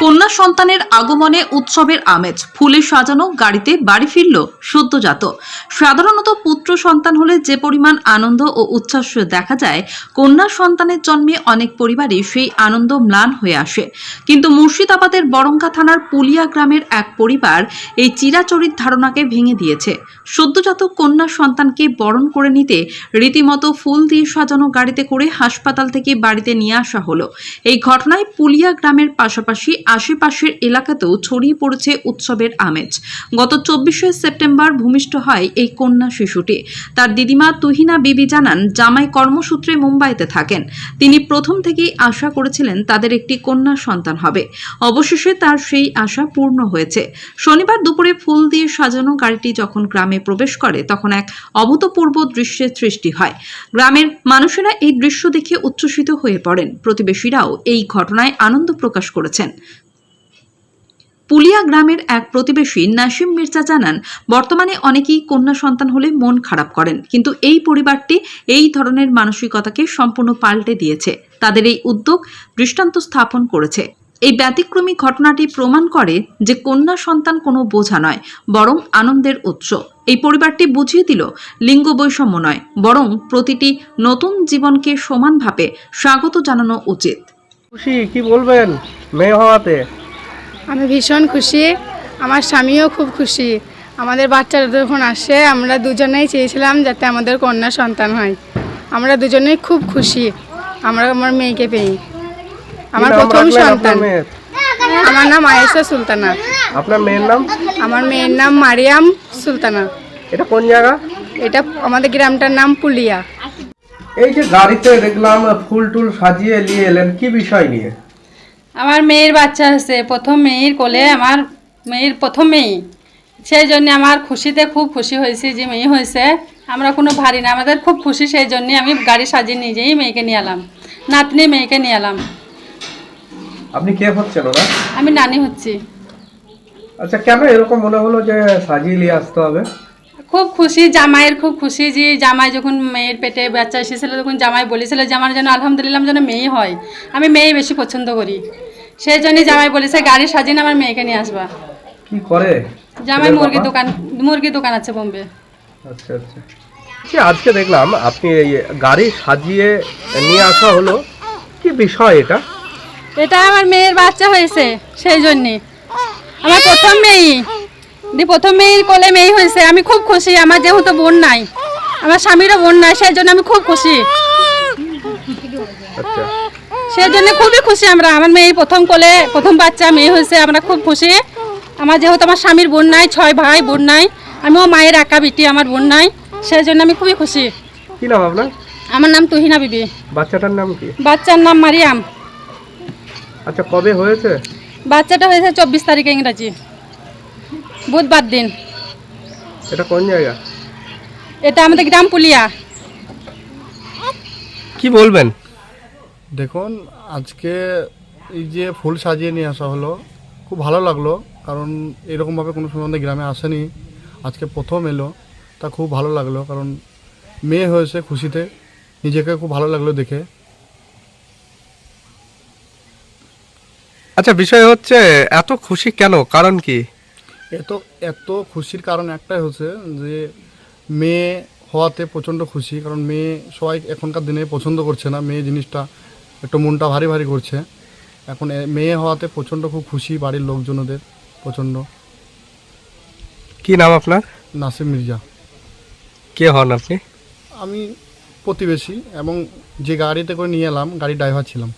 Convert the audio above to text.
কন্যা সন্তানের আগমনে উৎসবের আমেজ, ফুলে সাজানো গাড়িতে বাড়ি ফিরল সদ্যজাত। সাধারণত পুত্র সন্তান হলে যে পরিমাণ আনন্দ ও উচ্ছ্বাস দেখা যায়, কন্যা সন্তানের জন্মে অনেক পরিবারই সেই আনন্দ ম্লান হয়ে আসে। কিন্তু মুর্শিদাবাদের বরঙ্গা থানার পুলিয়া গ্রামের এক পরিবার এই চিরাচরিত ধারণাকে ভেঙে দিয়েছে। সদ্যজাত কন্যা সন্তানকে বরণ করে নিতে রীতিমতো ফুল দিয়ে সাজানো গাড়িতে করে হাসপাতাল থেকে বাড়িতে নিয়ে আসা হলো। এই ঘটনায় পুলিয়া গ্রামের পাশাপাশি আশেপাশের এলাকাতেও ছড়িয়ে পড়েছে উৎসবের আমেজ। গত 24শে সেপ্টেম্বর ভূমিষ্ঠ হয় এই কন্যা শিশুটি। তার দিদিমা তুহিনা বিবি জানান, জামাই কর্মসূত্রে মুম্বাইতে থাকেন। তিনি প্রথম থেকেই আশা করেছিলেন তাদের একটি কন্যা সন্তান হবে। অবশেষে তার সেই আশা পূর্ণ হয়েছে। শনিবার দুপুরে ফুল দিয়ে সাজানো গাড়িটি যখন গ্রামে প্রবেশ করে, তখন এক অভূতপূর্ব দৃশ্যের সৃষ্টি হয়। গ্রামের মানুষেরা এই দৃশ্য দেখে উচ্ছ্বসিত হয়ে পড়েন। প্রতিবেশীরাও এই ঘটনায় আনন্দ প্রকাশ করেছেন। পুলিয়া গ্রামের এক প্রতিবেশী নাসিম মির্জা জানান, বর্তমানে অনেকেই কন্যা সন্তান হলে মন খারাপ করেন, কিন্তু এই পরিবারটি এই ধরনের মানসিকতাকে সম্পূর্ণ পাল্টে দিয়েছে। তাদের এই উদ্যোগ দৃষ্টান্ত স্থাপন করেছে। এই ব্যতিক্রমী ঘটনাটি প্রমাণ করে যে কন্যা সন্তান কোনো বোঝা নয়, বরং আনন্দের উৎস। এই পরিবারটি বুঝিয়ে দিল, লিঙ্গ বৈষম্য নয়, বরং প্রতিটি নতুন জীবনকে সমানভাবে স্বাগত জানানো উচিত। খুশি কি বলবেন মেয়ে হওয়াতে? আমি ভীষণ খুশি, আমার স্বামীও খুব খুশি। আমাদের বাচ্চারা যখন আসে, আমরা দুজনেই চেয়েছিলাম যাতে আমাদের কন্যা সন্তান হয়। আমরা দুজনেই খুব খুশি আমরা আমার মেয়েকে পেয়ে। আমার প্রথম সন্তান। আমার নাম আয়েশা সুলতানা। আপনার মেয়ের নাম? আমার মেয়ের নাম মারিয়াম সুলতানা। এটা কোন জায়গা? এটা আমাদের গ্রামটার নাম পুলিয়া। এই যে গাড়িতে দেখলাম ফুল টুল সাজিয়ে নিয়ে এলেন, কি বিষয় নিয়ে? আমার মেয়ের বাচ্চা হয়েছে, প্রথম মেয়ের কোলে আমার মেয়ের প্রথম মেয়ে। সেই জন্য আমার খুশিতে খুব খুশি হয়েছি যে মেয়ে হয়েছে। আমরা কোনো ভারী না, আমাদের খুব খুশি। সেই জন্যে আমি গাড়ি সাজিয়ে নিজেই মেয়েকে নিয়ে এলাম, নাতনি মেয়েকে নিয়ে এলাম। আপনি কে হচ্ছেন ওরা? আমি নানি হচ্ছি। আচ্ছা, কেন এরকম মনে হলো যে সাজিয়ে নিয়ে আসতে হবে? খুব খুশি, জামাইয়ের খুব খুশি যে জামাই যখন মেয়ের পেটে বাচ্চা এসেছিল, তখন জামাই বলেছিল যে আমার যেন আলহামদুলিল্লাহ যেন মেয়ে হয়। আমি মেয়ে বেশি পছন্দ করি, সেই জন্য জামাই বলেছে গাড়ি সাজিয়ে আমার মেয়েকে নিয়ে আসবা। কি করে জামাই মুরগি দোকান আছে বোম্বে। আচ্ছা আচ্ছা। আজকে দেখলাম আপনি এই গাড়ি সাজিয়ে নিয়ে আসা হলো, কি বিষয় এটা? এটা আমার মেয়ের বাচ্চা হয়েছে, সেই জন্যে আমার প্রথম মেয়ের কোলে মেয়ে হয়েছে। আমি খুব খুশি। আমার যেহেতু বোন নাই, আমার স্বামীরও বোন নাই, সেই জন্য আমি খুব খুশি। আচ্ছা, সেই জন্য খুবই খুশি আমরা। আমার মেয়ের প্রথম কোলে প্রথম বাচ্চা মেয়ে হয়েছে, আমরা খুব খুশি। আমার যেহেতু আমার স্বামীর বোন নাই, 6 ভাই বোন নাই, আমিও মায়ের একা বেটি, আমার বোন নাই, সেই জন্য আমি খুবই খুশি। কি নাম আপনার? আমার নাম তুহিনা বিবি। বাচ্চাটার নাম কি? বাচ্চার নাম মারিয়াম। আচ্ছা, কবে হয়েছে? বাচ্চাটা হয়েছে 24 তারিখে, ইংরাজি বুধবার দিন। এটা কোন জায়গা? এটা আমাদের গ্রাম পুলিয়া। কি বলবেন? দেখুন, আজকে এই যে ফুল সাজিয়ে নিয়ে আসা হলো, খুব ভালো লাগলো। কারণ এরকমভাবে কোনো সময় আমাদের গ্রামে আসেনি, আজকে প্রথম এলো। তা খুব ভালো লাগলো, কারণ মেয়ে হয়েছে খুশিতে, নিজেকে খুব ভালো লাগলো দেখে। আচ্ছা, বিষয় হচ্ছে এত খুশি কেন, কারণ কি? এত খুশির কারণ একটাই হচ্ছে যে মেয়ে হওয়াতে প্রচণ্ড খুশি। কারণ মেয়ে সবাই এখনকার দিনে পছন্দ করছে না, মেয়ে জিনিসটা একটু মনটা ভারী ভারী করছে। এখন মেয়ে হওয়াতে প্রচণ্ড খুব খুশি, বাড়ির লোকজনদের প্রচণ্ড। কি নাম আপনার? নাসিম মির্জা। কে হন আপনি? আমি প্রতিবেশী এবং যে গাড়িতে করে নিয়ে এলাম, গাড়ির ড্রাইভার ছিলাম।